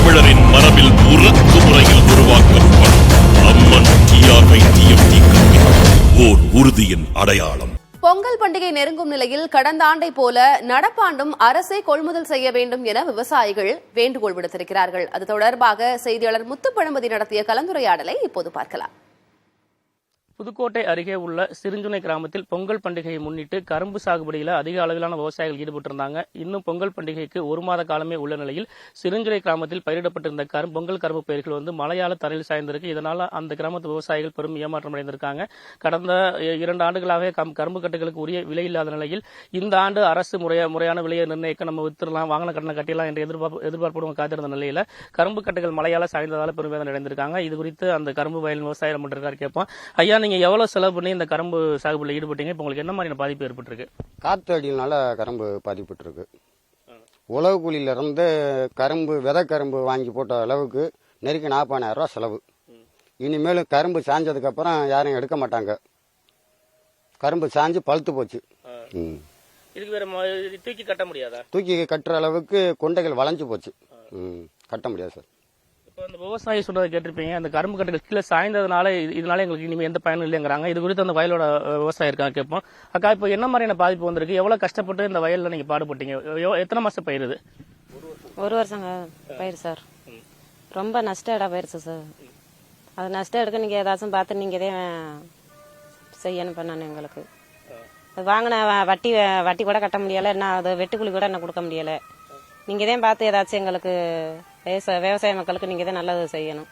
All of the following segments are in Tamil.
தமிழரின் மரபில் உறக்கு முறையில் உருவாக்கப்படும் அம்மன் TRY-TFT கல்வி ஓர் உறுதியின் அடையாளம். பொங்கல் பண்டிகை நெருங்கும் நிலையில் கடந்த ஆண்டை போல நடப்பாண்டும் அரசே கொள்முதல் செய்ய வேண்டும் என விவசாயிகள் வேண்டுகோள் விடுத்திருக்கிறார்கள். அது தொடர்பாக செய்தியாளர் முத்துப்பழம்பதி நடத்திய கலந்துரையாடலை இப்போது பார்க்கலாம். புதுக்கோட்டை அருகே உள்ள சிறுஞ்சுனை கிராமத்தில் பொங்கல் பண்டிகையை முன்னிட்டு கரும்பு சாகுபடியில் அதிக அளவிலான விவசாயிகள் ஈடுபட்டிருந்தாங்க. இன்னும் பொங்கல் பண்டிகைக்கு ஒரு மாத காலமே உள்ள நிலையில் சிறுஞ்சுனை கிராமத்தில் பயிரிடப்பட்டிருந்த பொங்கல் கரும்பு பயிர்கள் மழையால தரையில் சாய்ந்திருக்கு. இதனால அந்த கிராமத்து விவசாயிகள் பெரும் ஏமாற்றம் அடைந்திருக்காங்க. கடந்த 2 ஆண்டுகளாக கரும்பு கட்டுகளுக்கு உரிய விலை இல்லாத நிலையில் இந்த ஆண்டு அரசு முறையான விலையை நிர்ணயிக்க நம்ம வித்துடலாம், வாங்கின கடனை கட்டிடலாம் என்ற எதிர்பார்ப்புடன் காத்திருந்த நிலையில கரும்பு கட்டுகள் மழையால சாய்ந்ததால பெரும் வேதனை அடைந்திருக்காங்க. இது குறித்து அந்த கரும்பு வயல் விவசாயிகள் மட்டும் கேட்போம். ஐயா, நீங்க எவ்வளவு செலவு பண்ணி இந்த கரும்பு சாகுபடியில் ஈடுபட்டீங்க? இப்போ உங்களுக்கு என்ன மாதிரியான பாதிப்பு ஏற்பட்டிருக்கு? காற்று அடியினால கரும்பு பாதிப்பட்டிருக்கு. உழவு கூலியில இருந்து கரும்பு விதை கரும்பு வாங்கி போட்ட அளவுக்கு நெருக்கி 40,000 ரூபா செலவு. இனிமேலும் கரும்பு சாஞ்சதுக்கு அப்புறம் யாரும் எடுக்க மாட்டாங்க. கரும்பு சாஞ்சு பழுத்து போச்சு. இதுக்கு வேற தூக்கி கட்ட முடியாதா? தூக்கி கட்டுற அளவுக்கு கொண்டைகள் வளைஞ்சு போச்சு. கட்ட முடியாது சார். இந்த விவசாயி சொல்றதை கேட்டிருப்பீங்க, அந்த கரும்பு கட்டுகள் கீழே சாய்ந்ததுனால இதனால எங்களுக்கு இனிமே எந்த பயனும் இல்லைங்கிறாங்க. இது குறித்து அந்த வயலோட விவசாயம் இருக்காங்க கேட்போம். அக்கா, இப்போ என்ன மாதிரியான பாதிப்பு வந்திருக்கு? எவ்வளவு கஷ்டப்பட்டு இந்த வயல்ல நீங்க பாடுபட்டீங்க? எத்தனை மாசம் பயிர் இது? 1 வருஷம் பயிர் சார். ரொம்ப நஷ்டம் இடம் போயிருச்சு சார். அது நஷ்டம் எடுக்க நீங்க ஏதாச்சும் பார்த்து நீங்க இதே செய்யணும் பண்ணணும். எங்களுக்கு வாங்கின வட்டி கூட கட்ட முடியல, என்ன அது வெட்டுக்குழி கூட என்ன கொடுக்க முடியல. நீங்க இதே பார்த்து ஏதாச்சும் எங்களுக்கு விவசாய மக்களுக்கு நீங்க தான் நல்லது செய்யணும்.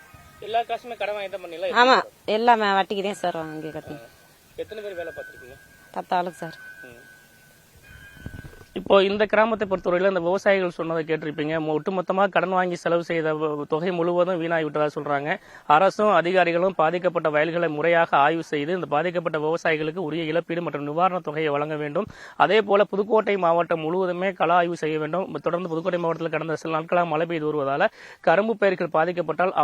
எல்லா காசுமே கடன் வாங்கி தான் பண்ணீங்களா? ஆமா, எல்லாமே வட்டிக்கு தான் சார் வாங்கி கட்டணும். எத்தனை பேர் வேலை பார்த்துருக்கீங்க? 10 ஆளுக்கு சார். இப்போ இந்த கிராமத்தை பொறுத்தவரையில இந்த விவசாயிகள் சொன்னதை கேட்டிருப்பீங்க. ஒட்டுமொத்தமாக கடன் வாங்கி செலவு செய்த தொகை முழுவதும் வீணாகிவிட்டதா சொல்றாங்க. அரசும் அதிகாரிகளும் பாதிக்கப்பட்ட வயல்களை முறையாக ஆய்வு செய்து இந்த பாதிக்கப்பட்ட விவசாயிகளுக்கு உரிய இழப்பீடு மற்றும் நிவாரணத் தொகையை வழங்க வேண்டும். அதே போல புதுக்கோட்டை மாவட்டம் முழுவதுமே கள ஆய்வு செய்ய வேண்டும். தொடர்ந்து புதுக்கோட்டை மாவட்டத்தில் கடந்த சில நாட்களாக மழை பெய்து வருவதால கரும்பு பயிர்கள் பாதிக்கப்பட்டால்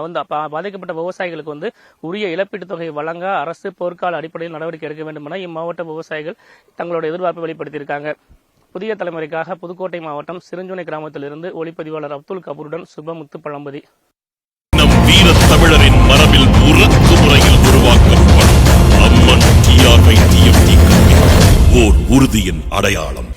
பாதிக்கப்பட்ட விவசாயிகளுக்கு உரிய இழப்பீட்டுத் தொகையை வழங்க அரசு போர்க்கால அடிப்படையில் நடவடிக்கை எடுக்க வேண்டும் என இம்மாவட்ட விவசாயிகள் தங்களோட எதிர்பார்ப்பை வெளிப்படுத்தியிருக்காங்க. புதிய தலைமுறைக்காக புதுக்கோட்டை மாவட்டம் சிறுஞ்சுனை கிராமத்திலிருந்து ஒளிப்பதிவாளர் அப்துல் கபூருடன் சுபமுத்து பழம்பதி. நம் வீர தமிழரின் மரபில் உறக்கு முறையில் உருவாக்கப்படும் அம்மன் TRY-TFT கல்வி ஓர் உறுதியின் அடையாளம்.